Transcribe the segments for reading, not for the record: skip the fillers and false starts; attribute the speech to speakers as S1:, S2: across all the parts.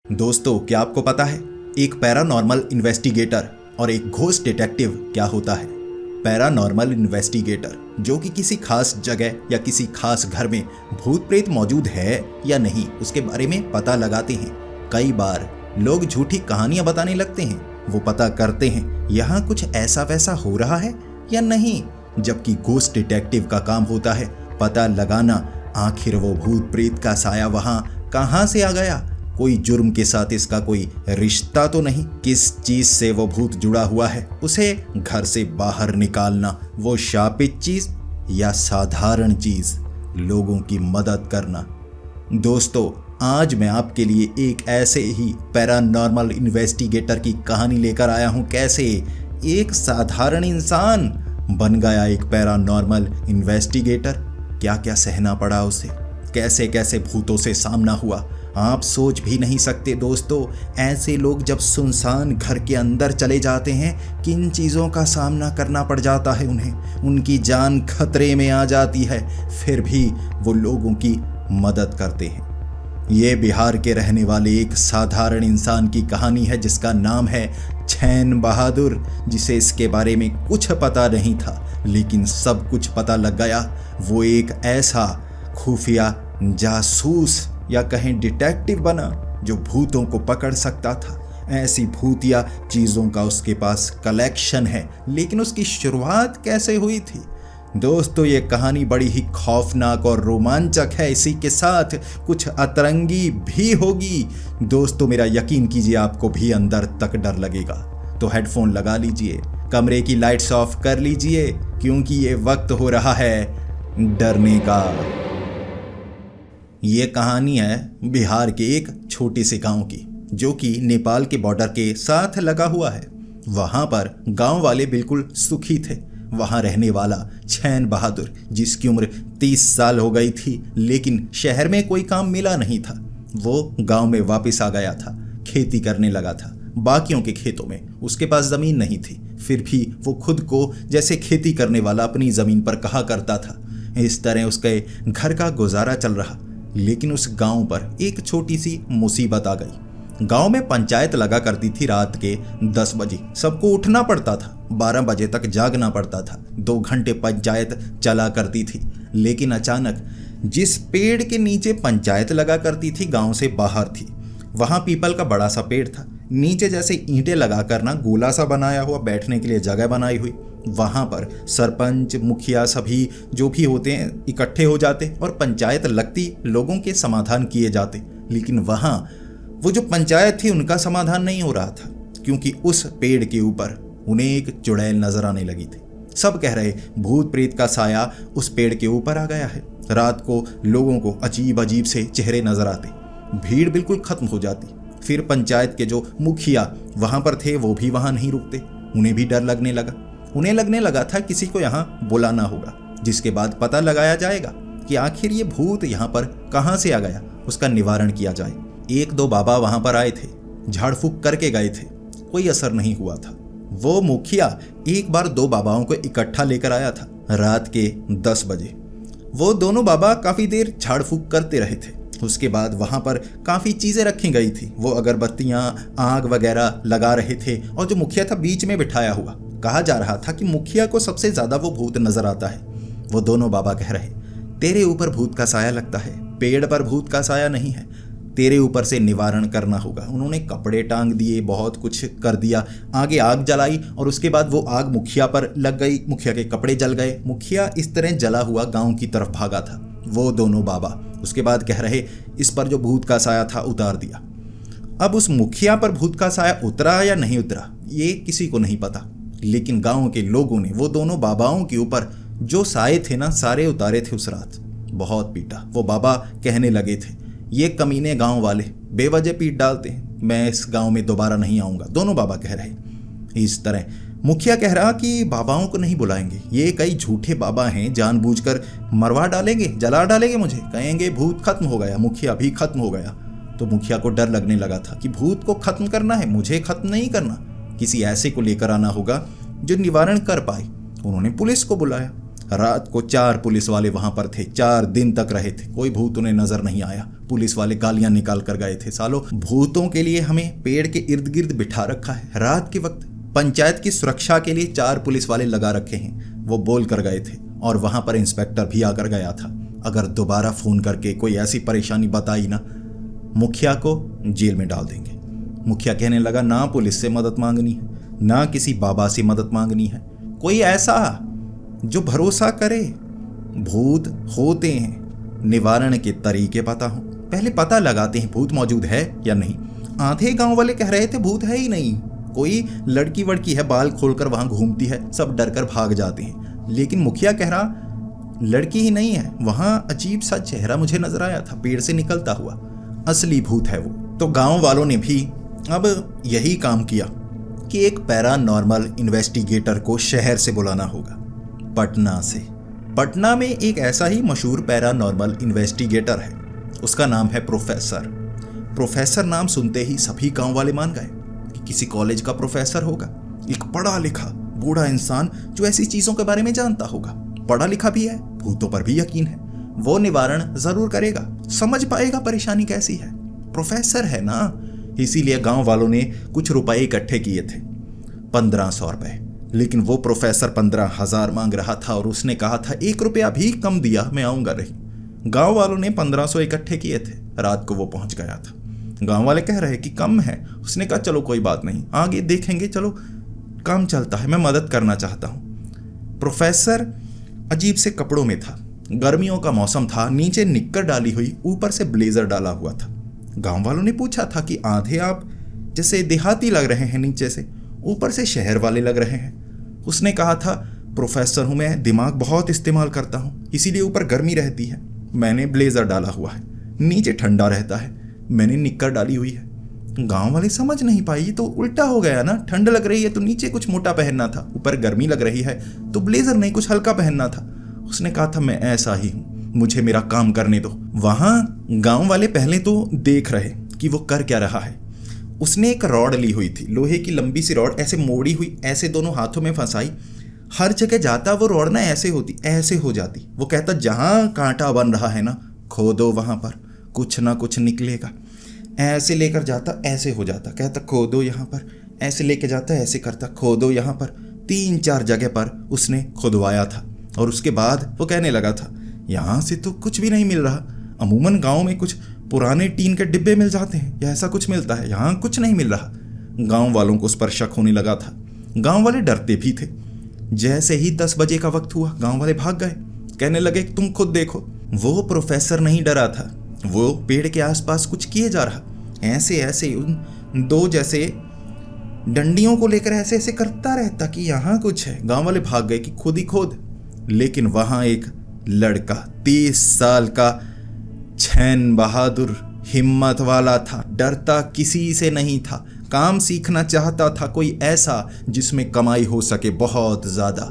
S1: दोस्तों, क्या आपको पता है एक पैरानॉर्मल इन्वेस्टिगेटर और एक घोस्ट डिटेक्टिव क्या होता है? पैरानॉर्मल इन्वेस्टिगेटर जो कि किसी खास जगह या किसी खास घर में भूत प्रेत मौजूद है या नहीं उसके बारे में पता लगाते हैं। कई बार लोग झूठी कहानियां बताने लगते हैं, वो पता करते हैं यहाँ कुछ ऐसा वैसा हो रहा है या नहीं, जबकि घोस्ट डिटेक्टिव का काम होता है पता लगाना आखिर वो भूत प्रेत का साया वहां कहां से आ गया, कोई जुर्म के साथ इसका कोई रिश्ता तो नहीं, किस चीज से वो भूत जुड़ा हुआ है, उसे घर से बाहर निकालना, वो शापित चीज या साधारण चीज, लोगों की मदद करना। दोस्तों, आज मैं आपके लिए एक ऐसे ही पैरानॉर्मल इन्वेस्टिगेटर की कहानी लेकर आया हूं, कैसे एक साधारण इंसान बन गया एक पैरानॉर्मल इन्वेस्टिगेटर। क्या क्या सहना पड़ा उसे, कैसे कैसे भूतों से सामना हुआ, आप सोच भी नहीं सकते। दोस्तों, ऐसे लोग जब सुनसान घर के अंदर चले जाते हैं किन चीज़ों का सामना करना पड़ जाता है उन्हें, उनकी जान खतरे में आ जाती है, फिर भी वो लोगों की मदद करते हैं। ये बिहार के रहने वाले एक साधारण इंसान की कहानी है जिसका नाम है चैन बहादुर, जिसे इसके बारे में कुछ पता नहीं था लेकिन सब कुछ पता लग गया। वो एक ऐसा खुफिया जासूस या कहें डिटेक्टिव बना जो भूतों को पकड़ सकता था। ऐसी भूतिया चीज़ों का उसके पास कलेक्शन है, लेकिन उसकी शुरुआत कैसे हुई थी? दोस्तों, ये कहानी बड़ी ही खौफनाक और रोमांचक है, इसी के साथ कुछ अतरंगी भी होगी। दोस्तों, मेरा यकीन कीजिए आपको भी अंदर तक डर लगेगा, तो हेडफोन लगा लीजिए, कमरे की लाइट्स ऑफ कर लीजिए, क्योंकि ये वक्त हो रहा है डरने का। ये कहानी है बिहार के एक छोटे से गांव की, जो कि नेपाल के बॉर्डर के साथ लगा हुआ है। वहां पर गांव वाले बिल्कुल सुखी थे। वहां रहने वाला चैन बहादुर, जिसकी उम्र 30 साल हो गई थी, लेकिन शहर में कोई काम मिला नहीं था, वो गांव में वापस आ गया था, खेती करने लगा था बाकियों के खेतों में। उसके पास ज़मीन नहीं थी, फिर भी वो खुद को जैसे खेती करने वाला अपनी ज़मीन पर कहा करता था। इस तरह उसके घर का गुजारा चल रहा। लेकिन उस गांव पर एक छोटी सी मुसीबत आ गई। गांव में पंचायत लगा करती थी रात के 10 बजे, सबको उठना पड़ता था, 12 बजे तक जागना पड़ता था, 2 घंटे पंचायत चला करती थी। लेकिन अचानक जिस पेड़ के नीचे पंचायत लगा करती थी गांव से बाहर थी, वहां पीपल का बड़ा सा पेड़ था, नीचे जैसे ईंटें लगाकर ना गोला सा बनाया हुआ बैठने के लिए जगह बनाई हुई। वहां पर सरपंच, मुखिया, सभी जो भी होते हैं इकट्ठे हो जाते और पंचायत लगती, लोगों के समाधान किए जाते। लेकिन वहां वो जो पंचायत थी उनका समाधान नहीं हो रहा था, क्योंकि उस पेड़ के ऊपर उन्हें एक चुड़ैल नजर आने लगी थी। सब कह रहे भूत प्रेत का साया उस पेड़ के ऊपर आ गया है। रात को लोगों को अजीब अजीब से चेहरे नजर आते, भीड़ बिल्कुल खत्म हो जाती। फिर पंचायत के जो मुखिया वहां पर थे वो भी वहां नहीं रुकते, उन्हें भी डर लगने लगा। उन्हें लगने लगा था किसी को यहाँ बुलाना होगा, जिसके बाद पता लगाया जाएगा कि आखिर ये भूत यहाँ पर कहाँ से आ गया, उसका निवारण किया जाए। 1-2 बाबा वहां पर आए थे, झाड़ फूक करके गए थे, कोई असर नहीं हुआ था। वो मुखिया एक बार 2 बाबाओं को इकट्ठा लेकर आया था रात के 10 बजे। वो दोनों बाबा काफी देर झाड़ फूक करते रहे थे। उसके बाद वहां पर काफ़ी चीज़ें रखी गई थी, वो अगरबत्तियां, आग वगैरह लगा रहे थे, और जो मुखिया था बीच में बिठाया हुआ। कहा जा रहा था कि मुखिया को सबसे ज़्यादा वो भूत नजर आता है। वो दोनों बाबा कह रहे, तेरे ऊपर भूत का साया लगता है, पेड़ पर भूत का साया नहीं है, तेरे ऊपर से निवारण करना होगा। उन्होंने कपड़े टांग दिए, बहुत कुछ कर दिया, आगे आग जलाई और उसके बाद वो आग मुखिया पर लग गई, मुखिया के कपड़े जल गए। मुखिया इस तरह जला हुआ गाँव की तरफ भागा था, वो दोनों बाबा। उसके बाद कह रहे इस पर जो भूत का साया था उतार दिया। अब उस मुखिया पर भूत का साया उतरा या नहीं उतरा ये किसी को नहीं पता, लेकिन गांव के लोगों ने वो दोनों बाबाओं के ऊपर जो साए थे ना सारे उतारे थे उस रात। बहुत पीटा। वो बाबा कहने लगे थे, ये कमीने गांव वाले बेवजह पीट डालते हैं, मैं इस गांव में दोबारा नहीं आऊँगा। दोनों बाबा कह रहे। इस तरह मुखिया कह रहा कि बाबाओं को नहीं बुलाएंगे, ये कई झूठे बाबा हैं, जानबूझकर मरवा डालेंगे, जला डालेंगे मुझे, कहेंगे भूत खत्म हो गया, मुखिया भी खत्म हो गया। तो मुखिया को डर लगने लगा था कि भूत को खत्म करना है, मुझे खत्म नहीं करना, किसी ऐसे को लेकर आना होगा जो निवारण कर पाए। उन्होंने पुलिस को बुलाया। रात को 4 पुलिस वाले वहां पर थे, 4 दिन तक रहे थे, कोई भूत उन्हें नजर नहीं आया। पुलिस वाले गालियां निकाल कर गए थे, सालों भूतों के लिए हमें पेड़ के इर्द गिर्द बिठा रखा है, रात के वक्त पंचायत की सुरक्षा के लिए 4 पुलिस वाले लगा रखे हैं। वो बोल कर गए थे और वहां पर इंस्पेक्टर भी आकर गया था, अगर दोबारा फोन करके कोई ऐसी परेशानी बताई ना, मुखिया को जेल में डाल देंगे। मुखिया कहने लगा, ना पुलिस से मदद मांगनी है, ना किसी बाबा से मदद मांगनी है, कोई ऐसा जो भरोसा करे। भूत होते हैं, निवारण के तरीके पता हो, पहले पता लगाते हैं भूत मौजूद है या नहीं। आधे गांव वाले कह रहे थे भूत है ही नहीं, कोई लड़की वड़की है बाल खोलकर वहां घूमती है, सब डर कर भाग जाते हैं। लेकिन मुखिया कह रहा लड़की ही नहीं है, वहां अजीब सा चेहरा मुझे नजर आया था पेड़ से निकलता हुआ, असली भूत है वो। तो गांव वालों ने भी अब यही काम किया कि एक पैरानॉर्मल इन्वेस्टिगेटर को शहर से बुलाना होगा, पटना से। पटना में एक ऐसा ही मशहूर पैरानॉर्मल इन्वेस्टिगेटर है, उसका नाम है प्रोफेसर। प्रोफेसर नाम सुनते ही सभी गांव वाले मान गए कि किसी कॉलेज का प्रोफेसर होगा, एक पढ़ा लिखा बूढ़ा इंसान जो ऐसी चीजों के बारे में जानता होगा, पढ़ा लिखा भी है, भूतों पर भी यकीन है, वो निवारण जरूर करेगा, समझ पाएगा परेशानी कैसी है, प्रोफेसर है ना। इसीलिए गांव वालों ने कुछ रुपए इकट्ठे किए थे, 1500 रुपए, लेकिन वो प्रोफेसर 15,000 मांग रहा था और उसने कहा था 1 रुपया भी कम दिया मैं आऊंगा नहीं। गांव वालों ने 1500 इकट्ठे किए थे, रात को वो पहुंच गया था। गांव वाले कह रहे कि कम है, उसने कहा चलो कोई बात नहीं, आगे देखेंगे, चलो काम चलता है, मैं मदद करना चाहता हूं। प्रोफेसर अजीब से कपड़ों में था, गर्मियों का मौसम था, नीचे निक्कर डाली हुई, ऊपर से ब्लेजर डाला हुआ था। गांव वालों ने पूछा था कि आधे आप जैसे देहाती लग रहे हैं नीचे से, ऊपर से शहर वाले लग रहे हैं। उसने कहा था प्रोफेसर हूं मैं, दिमाग बहुत इस्तेमाल करता हूं, इसीलिए ऊपर गर्मी रहती है, मैंने ब्लेजर डाला हुआ है, नीचे ठंडा रहता है, मैंने निक्कर डाली हुई है। गांव वाले समझ नहीं पाई, ये तो उल्टा हो गया ना, ठंड लग रही है तो नीचे कुछ मोटा पहनना था, ऊपर गर्मी लग रही है तो ब्लेजर नहीं कुछ हल्का पहनना था। उसने कहा था मैं ऐसा ही हूं, मुझे मेरा काम करने दो। वहां गांव वाले पहले तो देख रहे कि वो कर क्या रहा है। उसने एक रॉड ली हुई थी, लोहे की लंबी सी रॉड, ऐसे मोड़ी हुई, ऐसे दोनों हाथों में फंसाई, हर जगह जाता वो रॉड ना ऐसे होती, ऐसे हो जाती। वो कहता जहां कांटा बन रहा है ना, खोदो, वहां पर कुछ ना कुछ निकलेगा। ऐसे लेकर जाता, ऐसे हो जाता, कहता खोदो यहाँ पर, ऐसे लेके जाता, ऐसे करता, खोदो यहाँ पर। 3-4 जगह पर उसने खुदवाया था और उसके बाद वो कहने लगा था यहाँ से तो कुछ भी नहीं मिल रहा, अमूमन गांव में कुछ पुराने टीन के डिब्बे मिल जाते हैं या ऐसा कुछ मिलता है, यहाँ कुछ नहीं मिल रहा। गांव वालों को उस पर शक होने लगा था, गांव वाले डरते भी थे। जैसे ही 10 बजे का वक्त हुआ, गांव वाले भाग गए, कहने लगे तुम खुद देखो। वो प्रोफेसर नहीं डरा था, वो पेड़ के आसपास कुछ किए जा रहा, ऐसे ऐसे उन 2 जैसे डंडियों को लेकर ऐसे ऐसे करता रहता कि यहाँ कुछ है। गांव वाले भाग गए कि खुद ही खोद, लेकिन वहां एक लड़का 30 साल का छैन बहादुर हिम्मत वाला था, डरता किसी से नहीं था, काम सीखना चाहता था, कोई ऐसा जिसमें कमाई हो सके बहुत ज्यादा।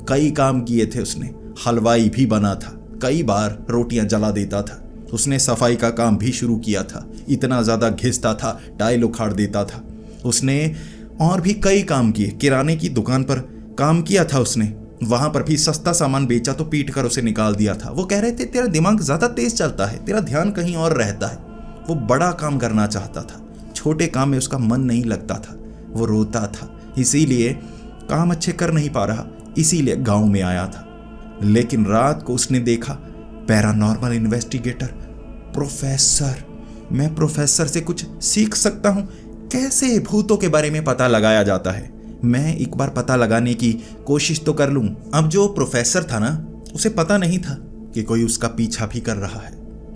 S1: कई काम किए थे उसने, हलवाई भी बना था, कई बार रोटियां जला देता था, उसने सफाई का काम भी शुरू किया था, इतना ज्यादा घिसता था टाइल उखाड़ देता था। उसने और भी कई काम किए, किराने की दुकान पर काम किया था उसने, वहां पर भी सस्ता सामान बेचा तो पीट कर उसे निकाल दिया था। वो कह रहे थे तेरा दिमाग ज्यादा तेज चलता है, तेरा ध्यान कहीं और रहता है। वो बड़ा काम करना चाहता था, छोटे काम में उसका मन नहीं लगता था, वो रोता था, इसीलिए काम अच्छे कर नहीं पा रहा, इसीलिए गांव में आया था। लेकिन रात को उसने देखा पैरानॉर्मल इन्वेस्टिगेटर प्रोफेसर, मैं प्रोफेसर से कुछ सीख सकता हूं, कैसे भूतों के बारे में पता लगाया जाता है, मैं एक बार पता लगाने की कोशिश तो कर लूं। अब जो प्रोफेसर था ना, उसे पता नहीं था कि कोई उसका पीछा भी कर रहा है।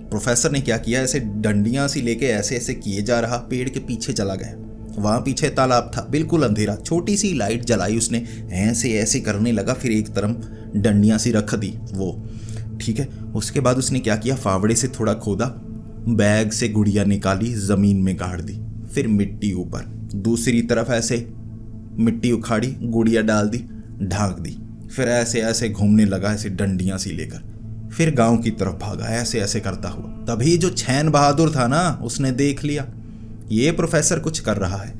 S1: प्रोफेसर ने क्या किया, ऐसे डंडियां सी लेके ऐसे ऐसे किए जा रहा, पेड़ के पीछे चला गया। वहां पीछे तालाब था, बिल्कुल अंधेरा, छोटी सी लाइट जलाई उसने, ऐसे ऐसे करने लगा, फिर एक तरफ डंडियां सी रख दी वो, ठीक है। उसके बाद उसने क्या किया, फावड़े से थोड़ा खोदा, बैग से गुड़िया निकाली, जमीन में गाड़ दी, फिर मिट्टी ऊपर, दूसरी तरफ ऐसे मिट्टी उखाड़ी, गुड़िया डाल दी, ढांक दी, फिर ऐसे ऐसे घूमने लगा, ऐसे डंडियां सी लेकर, फिर गांव की तरफ भागा ऐसे ऐसे करता हुआ। तभी जो छैन बहादुर था ना, उसने देख लिया ये प्रोफेसर कुछ कर रहा है।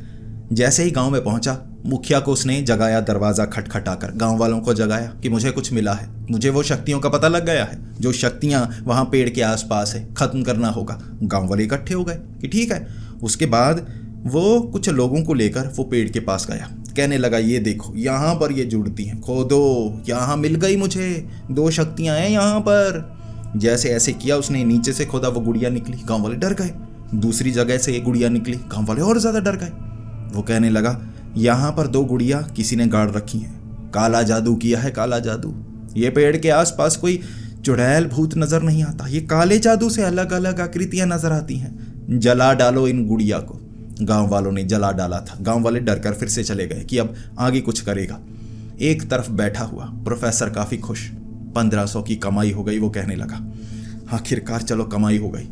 S1: जैसे ही गांव में पहुंचा, मुखिया को उसने जगाया, दरवाज़ा खटखटाकर गांव वालों को जगाया कि मुझे कुछ मिला है, मुझे वो शक्तियों का पता लग गया है, जो शक्तियां वहां पेड़ के आसपास है, खत्म करना होगा। गांव वाले इकट्ठे हो गए कि ठीक है। उसके बाद वो कुछ लोगों को लेकर वो पेड़ के पास गया, कहने लगा ये देखो यहाँ पर ये जुड़ती हैं, खोदो, यहाँ मिल गई मुझे, 2 शक्तियाँ हैं यहाँ पर। जैसे ऐसे किया उसने, नीचे से खोदा, वो गुड़िया निकली, गांव वाले डर गए। दूसरी जगह से एक गुड़िया निकली, गांव वाले और ज़्यादा डर गए। वो कहने लगा यहाँ पर 2 गुड़िया किसी ने गाड़ रखी हैं, काला जादू किया है, काला जादू। ये पेड़ के आसपास कोई चुड़ैल भूत नजर नहीं आता, ये काले जादू से अलग अलग आकृतियां नजर आती हैं, जला डालो इन गुड़िया को। गांव वालों ने जला डाला था। गांव वाले डरकर फिर से चले गए कि अब आगे कुछ करेगा। एक तरफ बैठा हुआ प्रोफेसर काफी खुश, 1500 की कमाई हो गई। वो कहने लगा आखिरकार चलो कमाई हो गई।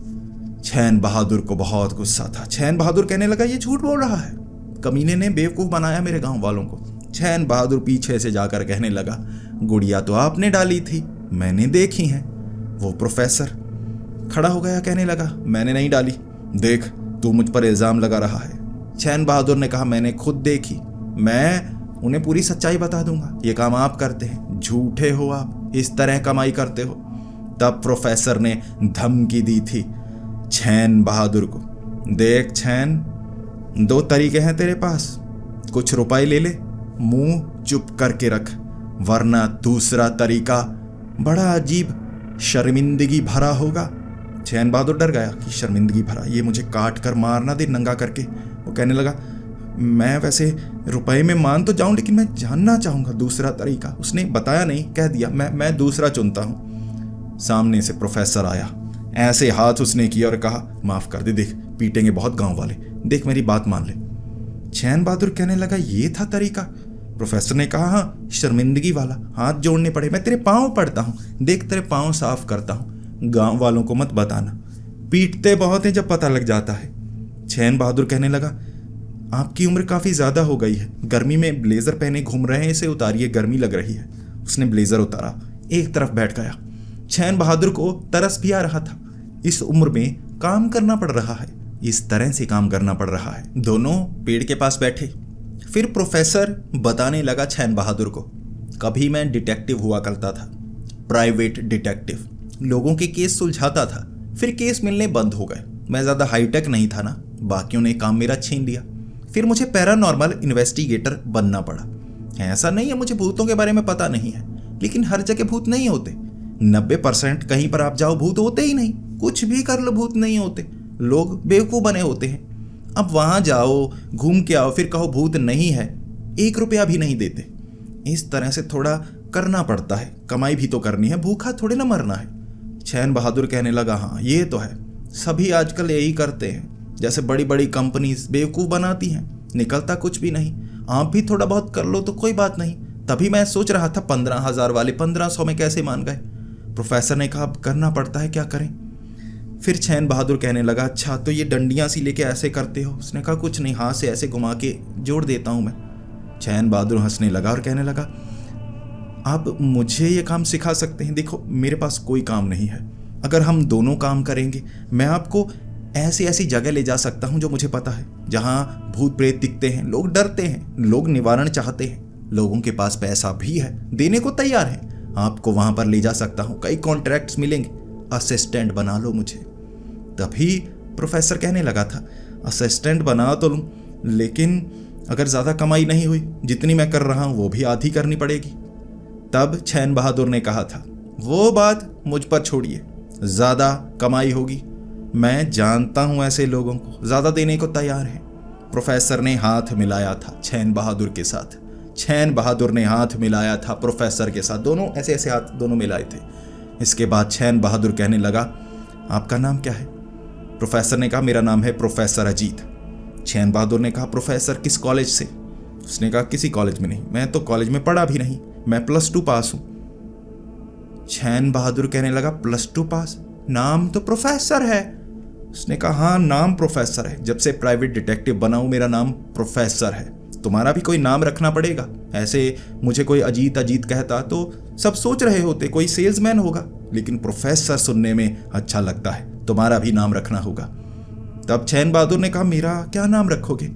S1: छैन बहादुर को बहुत गुस्सा था। छैन बहादुर कहने लगा ये झूठ बोल रहा है, कमीने ने बेवकूफ बनाया मेरे गांव वालों को। छैन बहादुर पीछे से जाकर कहने लगा गुड़िया तो आपने डाली थी, मैंने देखी है। वो प्रोफेसर खड़ा हो गया, कहने लगा मैंने नहीं डाली, देख तू मुझ पर इल्जाम लगा रहा है। छैन बहादुर ने कहा मैंने खुद देखी, मैं उन्हें पूरी सच्चाई बता दूंगा। ये काम आप करते हैं, झूठे हो आप, इस तरह कमाई करते हो। तब प्रोफेसर ने धमकी दी थी छैन बहादुर को, देख छैन, 2 तरीके हैं तेरे पास, कुछ रुपए ले ले, मुंह चुप करके रख, वरना दूसरा तरीका बड़ा अजीब शर्मिंदगी भरा होगा। छैन बहादुर डर गया कि शर्मिंदगी भरा, ये मुझे काट कर मार ना दे नंगा करके। वो कहने लगा मैं वैसे रुपए में मान तो जाऊं, लेकिन मैं जानना चाहूंगा दूसरा तरीका। उसने बताया नहीं, कह दिया मैं दूसरा चुनता हूं। सामने से प्रोफेसर आया, ऐसे हाथ उसने किया और कहा माफ कर दे, देख पीटेंगे बहुत गांव वाले, देख मेरी बात मान ले। छैन बहादुर कहने लगा ये था तरीका। प्रोफेसर ने कहा हाँ, शर्मिंदगी वाला, हाथ जोड़ने पड़े, मैं तेरे पांव पड़ता हूं, देख तेरे पांव साफ करता हूं, गांव वालों को मत बताना, पीटते बहुत हैं जब पता लग जाता है। छैन बहादुर कहने लगा आपकी उम्र काफी ज्यादा हो गई है, गर्मी में ब्लेजर पहने घूम रहे हैं, इसे उतारिए, गर्मी लग रही है। उसने ब्लेजर उतारा, एक तरफ बैठ गया। छैन बहादुर को तरस भी आ रहा था, इस उम्र में काम करना पड़ रहा है, इस तरह से काम करना पड़ रहा है। दोनों पेड़ के पास बैठे। फिर प्रोफेसर बताने लगा छैन बहादुर को, कभी मैं डिटेक्टिव हुआ करता था, प्राइवेट डिटेक्टिव, लोगों के केस सुलझाता था, फिर केस मिलने बंद हो गए। मैं ज़्यादा हाईटेक नहीं था ना, बाकियों ने काम मेरा छीन लिया। फिर मुझे पैरानॉर्मल इन्वेस्टिगेटर बनना पड़ा। ऐसा नहीं है मुझे भूतों के बारे में पता नहीं है, लेकिन हर जगह भूत नहीं होते। 90% कहीं पर आप जाओ भूत होते ही नहीं, कुछ भी कर लो भूत नहीं होते, लोग बेवकूफ़ बने होते हैं। अब वहाँ जाओ, घूम के आओ, फिर कहो भूत नहीं है, 1 रुपया भी नहीं देते। इस तरह से थोड़ा करना पड़ता है, कमाई भी तो करनी है, भूखा थोड़े ना मरना है। छैन बहादुर कहने लगा हाँ ये तो है, सभी आजकल यही करते हैं, जैसे बड़ी बड़ी कंपनीज बेवकूफ़ बनाती हैं, निकलता कुछ भी नहीं। आप भी थोड़ा बहुत कर लो तो कोई बात नहीं। तभी मैं सोच रहा था 15,000 वाले 1500 में कैसे मान गए। प्रोफेसर ने कहा अब करना पड़ता है, क्या करें। फिर छैन बहादुर कहने लगा अच्छा तो ये डंडियाँ सी लेके ऐसे करते हो। उसने कहा कुछ नहीं, हाथ से ऐसे घुमा के जोड़ देता हूँ मैं। छैन बहादुर हंसने लगा और कहने लगा आप मुझे ये काम सिखा सकते हैं। देखो मेरे पास कोई काम नहीं है, अगर हम दोनों काम करेंगे मैं आपको ऐसी ऐसी जगह ले जा सकता हूँ जो मुझे पता है, जहाँ भूत प्रेत दिखते हैं, लोग डरते हैं, लोग निवारण चाहते हैं, लोगों के पास पैसा भी है, देने को तैयार है, आपको वहाँ पर ले जा सकता हूँ, कई कॉन्ट्रैक्ट्स मिलेंगे, असिस्टेंट बना लो मुझे। तभी प्रोफेसर कहने लगा था असिस्टेंट बना तो लूँ, लेकिन अगर ज़्यादा कमाई नहीं हुई, जितनी मैं कर रहा हूँ वो भी आधी करनी पड़ेगी। तब छैन बहादुर ने कहा था वो बात मुझ पर छोड़िए, ज़्यादा कमाई होगी, मैं जानता हूँ ऐसे लोगों को, ज़्यादा देने को तैयार हैं। प्रोफेसर ने हाथ मिलाया था छैन बहादुर के साथ, छैन बहादुर ने हाथ मिलाया था प्रोफेसर के साथ, दोनों ऐसे ऐसे हाथ दोनों मिलाए थे। इसके बाद छैन बहादुर कहने लगा आपका नाम क्या है। प्रोफेसर ने कहा मेरा नाम है प्रोफेसर अजीत। छैन बहादुर ने कहा प्रोफेसर किस कॉलेज से। उसने कहा किसी कॉलेज में नहीं, मैं तो कॉलेज में पढ़ा भी नहीं, मैं +2 पास हूँ। छैन बहादुर कहने लगा +2 पास, नाम तो प्रोफेसर है। उसने कहा हाँ नाम प्रोफेसर है, जब से प्राइवेट डिटेक्टिव बना हूँ मेरा नाम प्रोफेसर है, तुम्हारा भी कोई नाम रखना पड़ेगा। ऐसे मुझे कोई अजीत अजीत कहता तो सब सोच रहे होते कोई सेल्समैन होगा, लेकिन प्रोफेसर सुनने में अच्छा लगता है, तुम्हारा भी नाम रखना होगा। तब छैन बहादुर ने कहा मेरा क्या नाम रखोगे।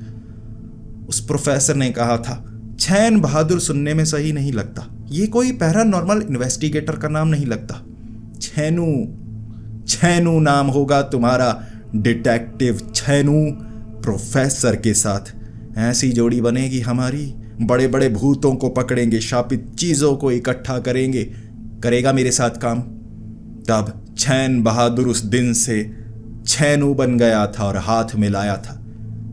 S1: उस प्रोफेसर ने कहा था, छैन बहादुर सुनने में सही नहीं लगता, ये कोई पैरानॉर्मल इन्वेस्टिगेटर का नाम नहीं लगता। छैनू, छैनू नाम होगा तुम्हारा, डिटेक्टिव छैनू। प्रोफेसर के साथ ऐसी जोड़ी बनेगी हमारी, बड़े बड़े भूतों को पकड़ेंगे, शापित चीजों को इकट्ठा करेंगे, करेगा मेरे साथ काम। तब छैन बहादुर उस दिन से छैनू बन गया था और हाथ मिलाया था।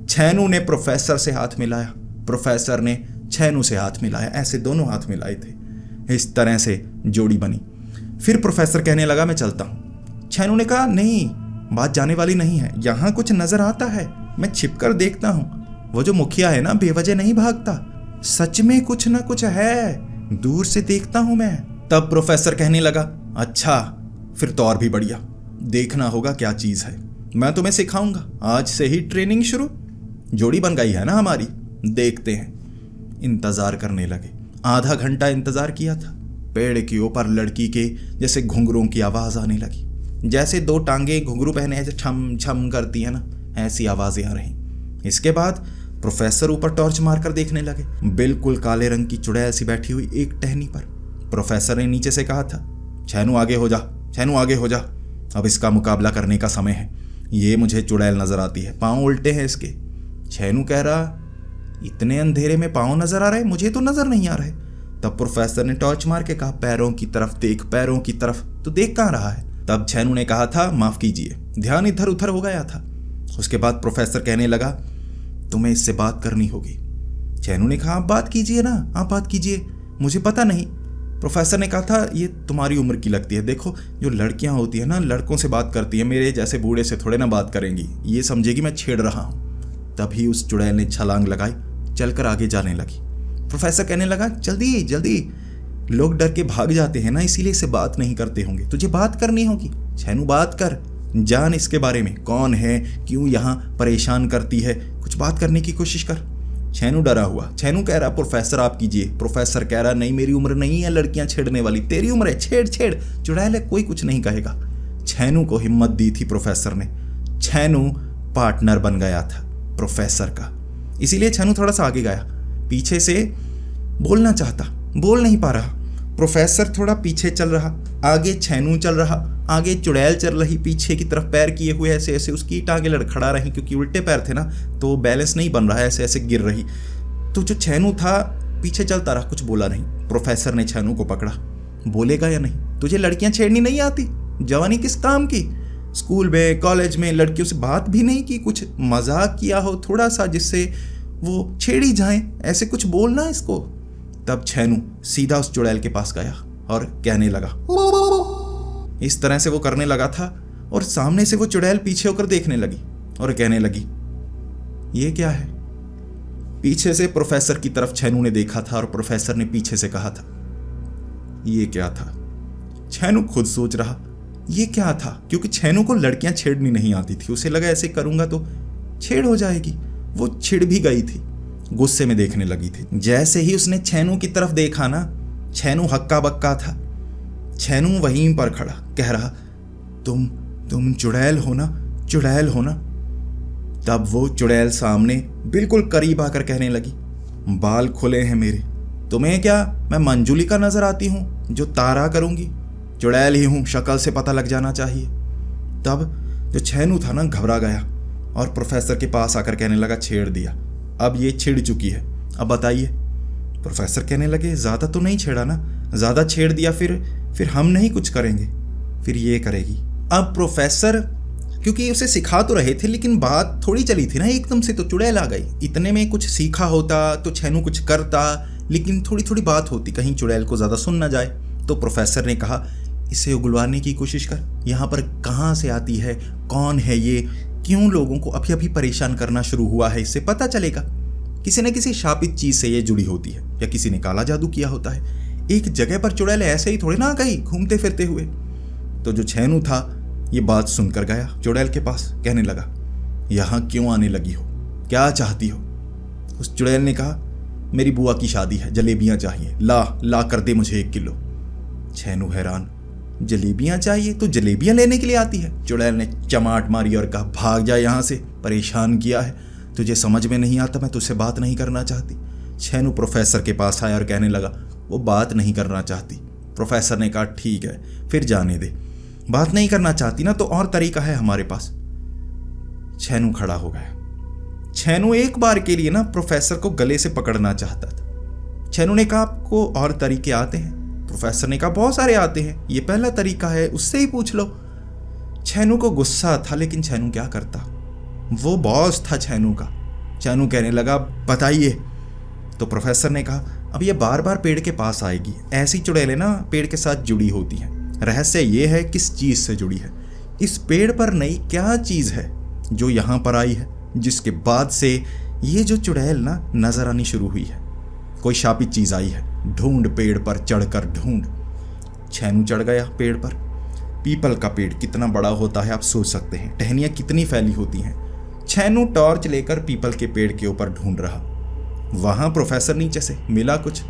S1: छैनू ने प्रोफेसर से हाथ मिलाया, प्रोफेसर ने छैनू से हाथ मिलाया, ऐसे दोनों हाथ मिलाए थे। इस तरह से जोड़ी बनी। फिर प्रोफेसर कहने लगा, मैं चलता हूं। छैनू ने कहा, नहीं, बात जाने वाली नहीं है, यहां कुछ नजर आता है, मैं छिपकर देखता हूं। वो जो मुखिया है ना, बेवजह नहीं भागता, सच में कुछ ना कुछ है, दूर से देखता हूं मैं। तब प्रोफेसर कहने लगा, अच्छा, फिर तो और भी बढ़िया, देखना होगा क्या चीज है, मैं तुम्हें सिखाऊंगा, आज से ही ट्रेनिंग शुरू। जोड़ी बन गई है ना हमारी, देखते हैं। इंतजार करने लगे। आधा घंटा इंतजार किया था। पेड़ के ऊपर लड़की के जैसे घुंघरूं की आवाज आने लगी, जैसे दो टांगे घुंघरू पहने ऐसे छम छम करती है ना, ऐसी आवाजें आ रही। इसके बाद प्रोफेसर ऊपर टॉर्च मारकर देखने लगे। बिल्कुल काले रंग की चुड़ैल सी बैठी हुई एक टहनी पर। प्रोफेसर ने नीचे से कहा था, छैनू आगे हो जा, छैनू आगे हो जा, अब इसका मुकाबला करने का समय है। ये मुझे चुड़ैल नजर आती है, पांव उल्टे हैं इसके। छैनू कह रहा, इतने अंधेरे में पांव नजर आ रहे, मुझे तो नजर नहीं आ रहे। तब प्रोफेसर ने टॉर्च मार के कहा, पैरों की तरफ देख, पैरों की तरफ। तो देख कहां रहा है? तब छैनू ने कहा था, माफ कीजिए, ध्यान इधर उधर हो गया था। उसके बाद प्रोफेसर कहने लगा, तुम्हें इससे बात करनी होगी। छैनू ने कहा, आप बात कीजिए ना, आप बात कीजिए, मुझे पता नहीं। प्रोफेसर ने कहा था, ये तुम्हारी उम्र की लगती है, देखो जो लड़कियां होती है ना, लड़कों से बात करती है, मेरे जैसे बूढ़े से थोड़े ना बात करेंगी, ये समझेगी मैं छेड़ रहा हूं। तभी उस चुड़ैल ने छलांग लगाई, चलकर आगे जाने लगी। प्रोफेसर कहने लगा, जल्दी जल्दी, लोग डर के भाग जाते हैं ना, इसीलिए इससे बात नहीं करते होंगे, तुझे बात करनी होगी। छैनू बात कर, जान इसके बारे में, कौन है, क्यों यहाँ परेशान करती है, कुछ बात करने की कोशिश कर। छैनू डरा हुआ। छैनू कह रहा, प्रोफेसर आप कीजिए। प्रोफेसर कह रहा, नहीं, मेरी उम्र नहीं है लड़कियां छेड़ने वाली, तेरी उम्र है, छेड़ छेड़, चुड़ैल है, कोई कुछ नहीं कहेगा। छैनू को हिम्मत दी थी प्रोफेसर ने। छैनू पार्टनर बन गया था प्रोफेसर का, इसीलिए छैनू थोड़ा सा आगे गया। पीछे से बोलना चाहता, बोल नहीं पा रहा। प्रोफेसर थोड़ा पीछे चल रहा, आगे छैनू चल रहा, आगे चुड़ैल चल रही, पीछे की तरफ पैर किए हुए ऐसे ऐसे उसकी टांगे लड़खड़ा रही, क्योंकि उल्टे पैर थे ना, तो बैलेंस नहीं बन रहा है, ऐसे ऐसे गिर रही। तो जो छैनू था पीछे चलता रहा, कुछ बोला नहीं। प्रोफेसर ने छैनू को पकड़ा, बोलेगा या नहीं? तुझे लड़कियां छेड़नी नहीं आती? जवानी किस काम की? स्कूल में, कॉलेज में लड़कियों से बात भी नहीं की, कुछ मजाक किया हो थोड़ा सा जिससे वो छेड़ी जाए, ऐसे कुछ बोलना इसको। तब छैनू सीधा उस चुड़ैल के पास गया और कहने लगा, इस तरह से वो करने लगा था, और सामने से वो चुड़ैल पीछे होकर देखने लगी और कहने लगी, ये क्या है? पीछे से प्रोफेसर की तरफ छैनू ने देखा था और प्रोफेसर ने पीछे से कहा था, ये क्या था? छैनू खुद सोच रहा, ये क्या था, क्योंकि छैनू को लड़कियां छेड़नी नहीं आती थी। उसे लगा ऐसे करूंगा तो छेड़ हो जाएगी। वो छिड़ भी गई थी, गुस्से में देखने लगी थी। जैसे ही उसने छैनू की तरफ देखा ना, छैनू हक्का बक्का था। छैनू वहीं पर खड़ा कह रहा, तुम चुड़ैल हो ना, चुड़ैल हो ना। तब वो चुड़ैल सामने बिल्कुल करीब आकर कहने लगी, बाल खुले हैं मेरे, तुम्हें क्या मैं मंजुलिका नजर आती हूं जो तारा करूंगी? चुड़ैल ही हूं, शक्ल से पता लग जाना चाहिए। तब जो छैनू था ना, घबरा गया और प्रोफेसर के पास आकर कहने लगा, छेड़ दिया, अब ये छिड़ चुकी है, अब बताइए। प्रोफेसर कहने लगे, ज्यादा तो नहीं छेड़ा ना, ज्यादा छेड़ दिया फिर हम नहीं कुछ करेंगे, फिर ये करेगी। अब प्रोफेसर, क्योंकि उसे सिखा तो रहे थे, लेकिन बात थोड़ी चली थी ना, एकदम से तो चुड़ैल आ गई। इतने में कुछ सीखा होता तो छैनू कुछ करता, लेकिन थोड़ी थोड़ी बात होती, कहीं चुड़ैल को ज्यादा सुन ना जाए। तो प्रोफेसर ने कहा, इसे उगलवाने की कोशिश कर, यहाँ पर कहाँ से आती है, कौन है ये, क्यों लोगों को अभी अभी परेशान करना शुरू हुआ है, इससे पता चलेगा। किसी न किसी शापित चीज से ये जुड़ी होती है, या किसी ने काला जादू किया होता है। एक जगह पर चुड़ैल ऐसे ही थोड़ी ना आ गई घूमते फिरते हुए। तो जो छैनू था ये बात सुनकर गया चुड़ैल के पास, कहने लगा, यहाँ क्यों आने लगी हो, क्या चाहती हो? उस चुड़ैल ने कहा, मेरी बुआ की शादी है, जलेबियां चाहिए, ला कर दे मुझे 1 किलो। छैनू हैरान, जलेबियां चाहिए तो जलेबियां लेने के लिए आती है? चुड़ैल ने चमाट मारी और कहा, भाग जा यहाँ से, परेशान किया है। तुझे समझ में नहीं आता, मैं तुझसे बात नहीं करना चाहती। छेनू प्रोफेसर के पास आया और कहने लगा, वो बात नहीं करना चाहती। प्रोफेसर ने कहा, ठीक है फिर जाने दे, बात नहीं करना चाहती ना तो और तरीका है हमारे पास। छेनू खड़ा हो गया। छेनू एक बार के लिए ना प्रोफेसर को गले से पकड़ना चाहता था। छेनू ने कहा, आपको और तरीके आते हैं? प्रोफेसर ने कहा, बहुत सारे आते हैं, ये पहला तरीका है, उससे ही पूछ लो। छेनू को गुस्सा था, लेकिन छेनू क्या करता, वो बॉस था छेनू का। छेनू कहने लगा, बताइए। तो प्रोफेसर ने कहा, अब ये बार बार पेड़ के पास आएगी, ऐसी चुड़ैलें ना पेड़ के साथ जुड़ी होती हैं। रहस्य ये है किस चीज़ से जुड़ी है, इस पेड़ पर नई क्या चीज़ है जो यहाँ पर आई है, जिसके बाद से ये जो चुड़ैल ना नजर आनी शुरू हुई है। कोई शापित चीज़ आई है, ढूंढ, पेड़ पर चढ़कर ढूंढ। छेनू चढ़ गया पेड़ पर। पीपल का पेड़ कितना बड़ा होता है आप सोच सकते हैं, टहनियाँ कितनी फैली होती हैं। छेनू टॉर्च लेकर पीपल के पेड़ के ऊपर ढूंढ रहा। वहाँ प्रोफेसर नीचे से मिला कुछ।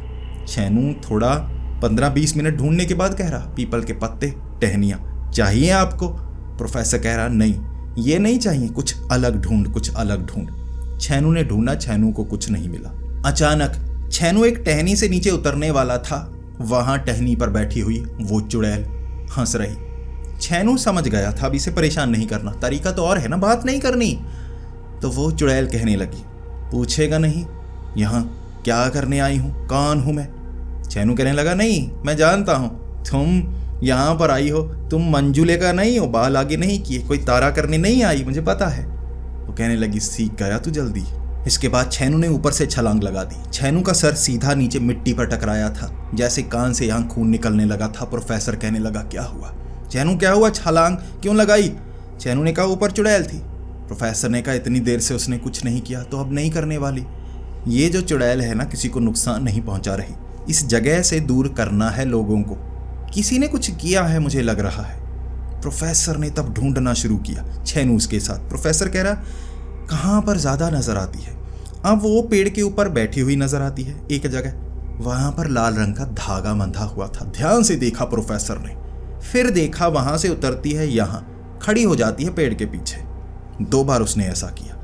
S1: छेनू थोड़ा 15-20 मिनट ढूंढने के बाद कह रहा, पीपल के पत्ते, टहनियाँ चाहिए आपको? प्रोफेसर कह रहा, नहीं ये नहीं चाहिए, कुछ अलग ढूंढ, कुछ अलग ढूंढ। छेनू ने ढूंढा, छेनू को कुछ नहीं मिला। अचानक छेनू एक टहनी से नीचे उतरने वाला था। वहां टहनी पर बैठी हुई वो चुड़ैल हंस रही। छेनू समझ गया था अब इसे परेशान नहीं करना, तरीका तो और है ना, बात नहीं करनी। तो वो चुड़ैल कहने लगी, पूछेगा नहीं यहाँ क्या करने आई हूँ, कौन हूँ मैं? छेनू कहने लगा, नहीं मैं जानता हूँ तुम यहाँ पर आई हो, तुम मंजूले का नहीं हो, बाल आगे नहीं किए, कोई तारा करने नहीं आई, मुझे पता है। वो कहने लगी, सीख गया तू जल्दी। इसके बाद छेनू ने ऊपर से छलांग लगा दी। छेनू का सर सीधा नीचे मिट्टी पर टकराया था, जैसे कान से यहाँ खून निकलने लगा था। प्रोफेसर कहने लगा, क्या हुआ? छेनू क्या हुआ, छलांग क्यों लगाई? छेनू ने कहा, ऊपर चुड़ैल थी। प्रोफेसर ने कहा, इतनी देर से उसने कुछ नहीं किया तो अब नहीं करने वाली। ये जो चुड़ैल है ना किसी को नुकसान नहीं पहुंचा रही, इस जगह से दूर करना है लोगों को। किसी ने कुछ किया है मुझे लग रहा है। प्रोफेसर ने तब ढूंढना शुरू किया, छेनू उसके साथ। प्रोफेसर कह रहा, कहाँ पर ज़्यादा नज़र आती है? अब वो पेड़ के ऊपर बैठी हुई नज़र आती है एक जगह, वहाँ पर लाल रंग का धागा बंधा हुआ था। ध्यान से देखा प्रोफेसर ने, फिर देखा वहाँ से उतरती है, यहाँ खड़ी हो जाती है पेड़ के पीछे। 2 बार उसने ऐसा किया।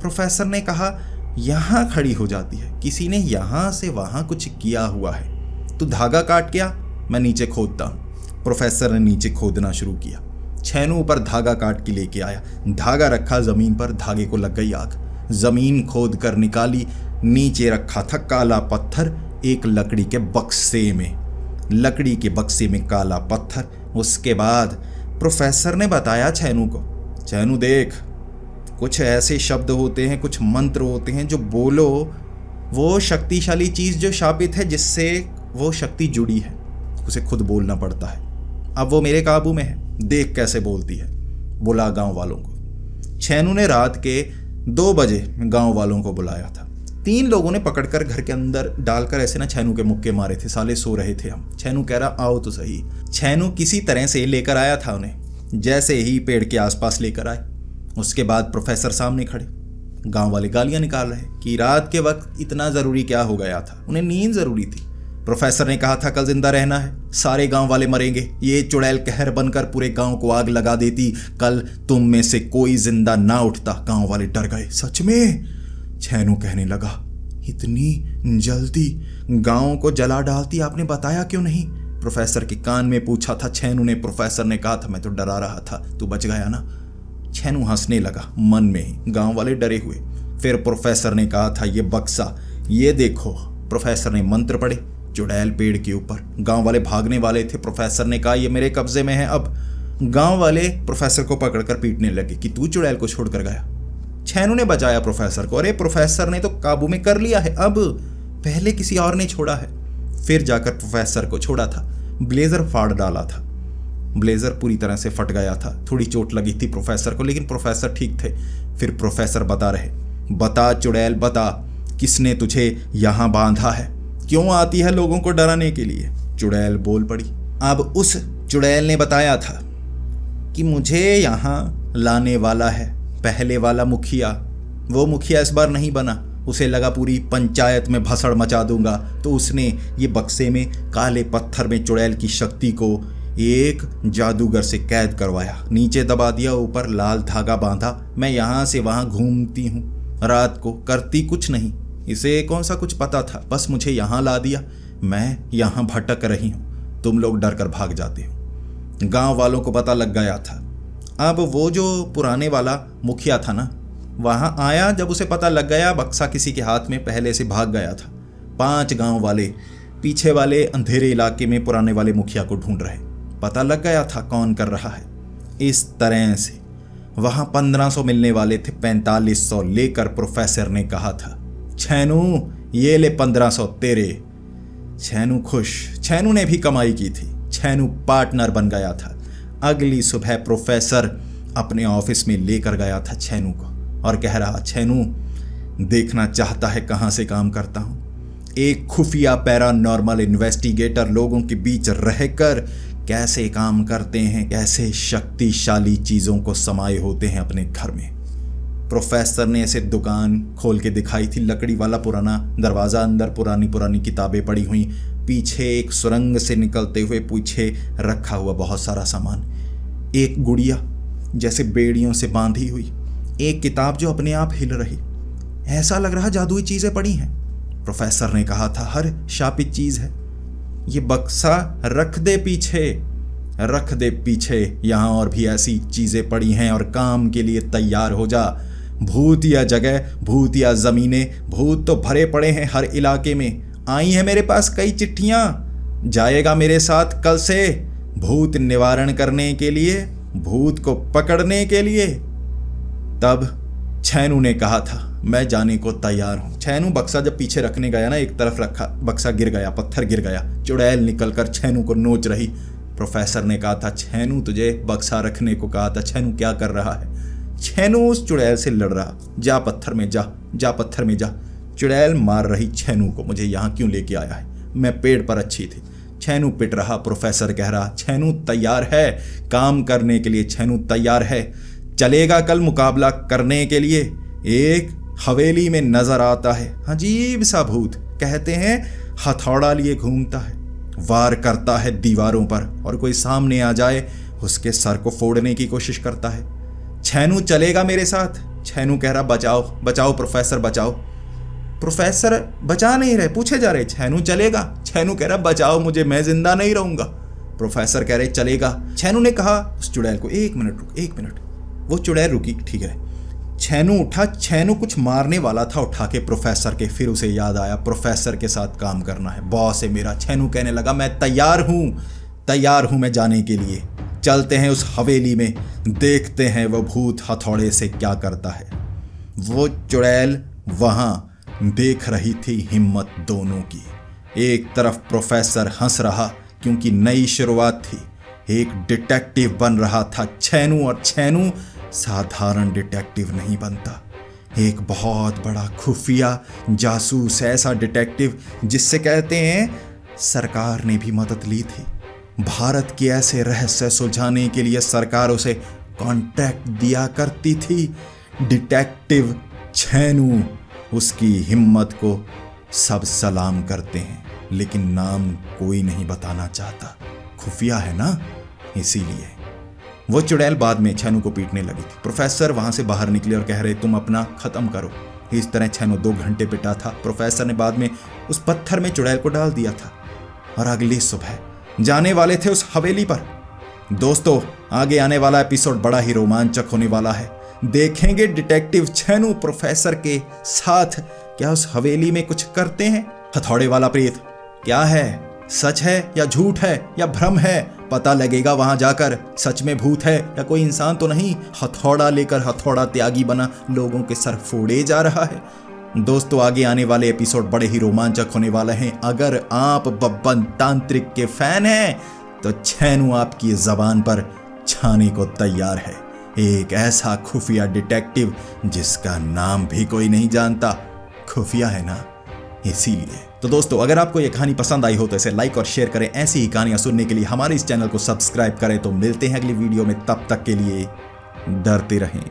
S1: प्रोफेसर ने कहा, यहाँ खड़ी हो जाती है, किसी ने यहाँ से वहाँ कुछ किया हुआ है। तू धागा काट क्या, मैं नीचे खोदता हूँ। प्रोफेसर ने नीचे खोदना शुरू किया। छेनू ऊपर धागा काट के लेके आया, धागा रखा ज़मीन पर, धागे को लग गई आग। ज़मीन खोद कर निकाली, नीचे रखा था काला पत्थर एक लकड़ी के बक्से में। लकड़ी के बक्से में काला पत्थर। उसके बाद प्रोफेसर ने बताया छेनू को, छेनू देख, कुछ ऐसे शब्द होते हैं, कुछ मंत्र होते हैं, जो बोलो वो शक्तिशाली चीज़ जो शापित है, जिससे वो शक्ति जुड़ी है, उसे खुद बोलना पड़ता है। अब वो मेरे काबू में है, देख कैसे बोलती है। बुला गांव वालों को। छेनू ने रात के 2 बजे गांव वालों को बुलाया था। 3 लोगों ने पकड़कर घर के अंदर डालकर ऐसे ना छेनू के मुक्के मारे थे। साले सो रहे थे हम। छेनू कह रहा, आओ तो सही। छेनू किसी तरह से लेकर आया था उन्हें, जैसे ही पेड़ के आसपास लेकर आए। उसके बाद प्रोफेसर सामने खड़े, गांव वाले गालियां निकाल रहे कि रात के वक्त इतना ज़रूरी क्या हो गया था, उन्हें नींद ज़रूरी थी। प्रोफेसर ने कहा था कल जिंदा रहना है, सारे गांव वाले मरेंगे, ये चुड़ैल कहर बनकर पूरे गांव को आग लगा देती, कल तुम में से कोई जिंदा ना उठता। गांव वाले डर गए। सच में? छेनू कहने लगा, इतनी जल्दी गांव को जला डालती, आपने बताया क्यों नहीं? प्रोफेसर के कान में पूछा था छेनू ने। प्रोफेसर ने कहा था, मैं तो डरा रहा था, तू बच गया ना। छेनू हंसने लगा मन में ही, गांव वाले डरे हुए। फिर प्रोफेसर ने कहा था, ये बक्सा, ये देखो। प्रोफेसर ने मंत्र पढ़े, चुड़ैल पेड़ के ऊपर। गांव वाले भागने वाले थे। प्रोफेसर ने कहा, ये मेरे कब्जे में है। अब गांव वाले प्रोफेसर को पकड़कर पीटने लगे कि तू चुड़ैल को छोड़कर गया। छेनू ने बचाया प्रोफेसर को। अरे प्रोफेसर ने तो काबू में कर लिया है, अब पहले किसी और ने छोड़ा है, फिर जाकर प्रोफेसर को छोड़ा था। ब्लेजर फाड़ डाला था, ब्लेजर पूरी तरह से फट गया था। थोड़ी चोट लगी थी प्रोफेसर को, लेकिन प्रोफेसर ठीक थे। फिर प्रोफेसर बता रहे, बता चुड़ैल बता, किसने तुझे यहाँ बांधा है, क्यों आती है लोगों को डराने के लिए? चुड़ैल बोल पड़ी। अब उस चुड़ैल ने बताया था कि मुझे यहाँ लाने वाला है पहले वाला मुखिया। वो मुखिया इस बार नहीं बना, उसे लगा पूरी पंचायत में भसड़ मचा दूंगा, तो उसने ये बक्से में काले पत्थर में चुड़ैल की शक्ति को एक जादूगर से कैद करवाया, नीचे दबा दिया, ऊपर लाल धागा बांधा। मैं यहाँ से वहाँ घूमती हूँ, रात को करती कुछ नहीं, इसे कौन सा कुछ पता था, बस मुझे यहाँ ला दिया, मैं यहाँ भटक रही हूँ, तुम लोग डर कर भाग जाते हो। गांव वालों को पता लग गया था। अब वो जो पुराने वाला मुखिया था ना, वहाँ आया, जब उसे पता लग गया बक्सा किसी के हाथ में पहले से भाग गया था। 5 गांव वाले पीछे वाले अंधेरे इलाके में पुराने वाले मुखिया को ढूंढ रहे, पता लग गया था कौन कर रहा है। इस तरह से वहाँ 1500 मिलने वाले थे, 4500 लेकर प्रोफेसर ने कहा था, छैनू ये ले 1500 तेरे। छैनू खुश, छैनू ने भी कमाई की थी, छैनू पार्टनर बन गया था। अगली सुबह प्रोफेसर अपने ऑफिस में लेकर गया था छैनू को और कह रहा, छैनू देखना चाहता है कहाँ से काम करता हूँ। एक खुफिया पैरानॉर्मल इन्वेस्टिगेटर लोगों के बीच रहकर कैसे काम करते हैं, कैसे शक्तिशाली चीज़ों को समाये होते हैं अपने घर में। प्रोफेसर ने ऐसे दुकान खोल के दिखाई थी, लकड़ी वाला पुराना दरवाज़ा, अंदर पुरानी पुरानी किताबें पड़ी हुई, पीछे एक सुरंग से निकलते हुए पीछे रखा हुआ बहुत सारा सामान, एक गुड़िया जैसे बेड़ियों से बांधी हुई, एक किताब जो अपने आप हिल रही, ऐसा लग रहा जादुई चीज़ें पड़ी हैं। प्रोफेसर ने कहा था, हर शापित चीज़ है, ये बक्सा रख दे पीछे, रख दे पीछे, यहाँ और भी ऐसी चीज़ें पड़ी हैं और काम के लिए तैयार हो जा। भूत या जगह, भूत या ज़मीनें, भूत तो भरे पड़े हैं हर इलाके में। आई हैं मेरे पास कई चिट्ठियाँ, जाएगा मेरे साथ कल से भूत निवारण करने के लिए, भूत को पकड़ने के लिए। तब छैनू ने कहा था, मैं जाने को तैयार हूँ। छैनू बक्सा जब पीछे रखने गया ना, एक तरफ रखा, बक्सा गिर गया, पत्थर गिर गया, चुड़ैल निकलकर छैनू को नोच रही। प्रोफेसर ने कहा था, छैनू तुझे बक्सा रखने को कहा था, छैनू क्या कर रहा है। छैनू उस चुड़ैल से लड़ रहा, जा पत्थर में जा, जा पत्थर में जा। चुड़ैल मार रही छैनू को, मुझे यहाँ क्यों लेके आया है, मैं पेड़ पर अच्छी थी। छैनू पिट रहा, प्रोफेसर कह रहा, छैनू तैयार है काम करने के लिए, छैनू तैयार है, चलेगा कल मुकाबला करने के लिए। एक हवेली में नजर आता है अजीब सा भूत, कहते हैं हथौड़ा लिए घूमता है, वार करता है दीवारों पर और कोई सामने आ जाए उसके सर को फोड़ने की कोशिश करता है। छैनू चलेगा मेरे साथ। छैनू कह रहा, बचाओ बचाओ प्रोफेसर बचाओ। प्रोफेसर बचा नहीं रहे, पूछे जा रहे, छैनू चलेगा। छैनू कह रहा, बचाओ मुझे, मैं जिंदा नहीं रहूंगा। प्रोफेसर कह रहे, चलेगा। छैनू ने कहा उस चुड़ैल को, एक मिनट रुक, एक मिनट। वो चुड़ैल रुकी, ठीक है। छैनू उठा, छैनू कुछ मारने वाला था उठा के प्रोफेसर के, फिर उसे याद आया प्रोफेसर के साथ काम करना है, बॉस है मेरा। छैनू कहने लगा, मैं तैयार हूँ मैं जाने के लिए। चलते हैं उस हवेली में, देखते हैं वो भूत हथौड़े से क्या करता है। वो चुड़ैल वहाँ देख रही थी हिम्मत दोनों की। एक तरफ प्रोफेसर हंस रहा क्योंकि नई शुरुआत थी, एक डिटेक्टिव बन रहा था छैनू, और छैनू साधारण डिटेक्टिव नहीं बनता, एक बहुत बड़ा खुफिया जासूस, ऐसा डिटेक्टिव जिससे कहते हैं सरकार ने भी मदद ली थी। भारत के ऐसे रहस्य सुलझाने के लिए सरकार उसे कॉन्ट्रैक्ट दिया करती थी। डिटेक्टिव छैनू, उसकी हिम्मत को सब सलाम करते हैं, लेकिन नाम कोई नहीं बताना चाहता, खुफिया है ना, इसीलिए। वो चुड़ैल बाद में छैनू को पीटने लगी थी। प्रोफेसर वहां से बाहर निकले और कह रहे, तुम अपना खत्म करो। इस तरह छैनू 2 घंटे पिटा था। प्रोफेसर ने बाद में उस पत्थर में चुड़ैल को डाल दिया था और अगली सुबह जाने वाले थे उस हवेली पर। दोस्तों, आगे आने वाला एपिसोड बड़ा ही रोमांचक होने वाला है। देखेंगे डिटेक्टिव छैनू प्रोफेसर के साथ क्या उस हवेली में कुछ करते हैं। हथौड़े वाला प्रेत क्या है, सच है या झूठ है या भ्रम है, पता लगेगा वहां जाकर। सच में भूत है या कोई इंसान तो नहीं, हथौड़ा लेकर हथौड़ा त्यागी बना लोगों के सर फोड़े जा रहा है। दोस्तों, आगे आने वाले एपिसोड बड़े ही रोमांचक होने वाले हैं। अगर आप बब्बन तांत्रिक के फैन हैं तो छैनू आपकी जबान पर छाने को तैयार है। एक ऐसा खुफिया डिटेक्टिव जिसका नाम भी कोई नहीं जानता, खुफिया है ना, इसीलिए। तो दोस्तों, अगर आपको ये कहानी पसंद आई हो तो इसे लाइक और शेयर करें। ऐसी ही कहानियां सुनने के लिए हमारे इस चैनल को सब्सक्राइब करें। तो मिलते हैं अगली वीडियो में, तब तक के लिए डरते रहें।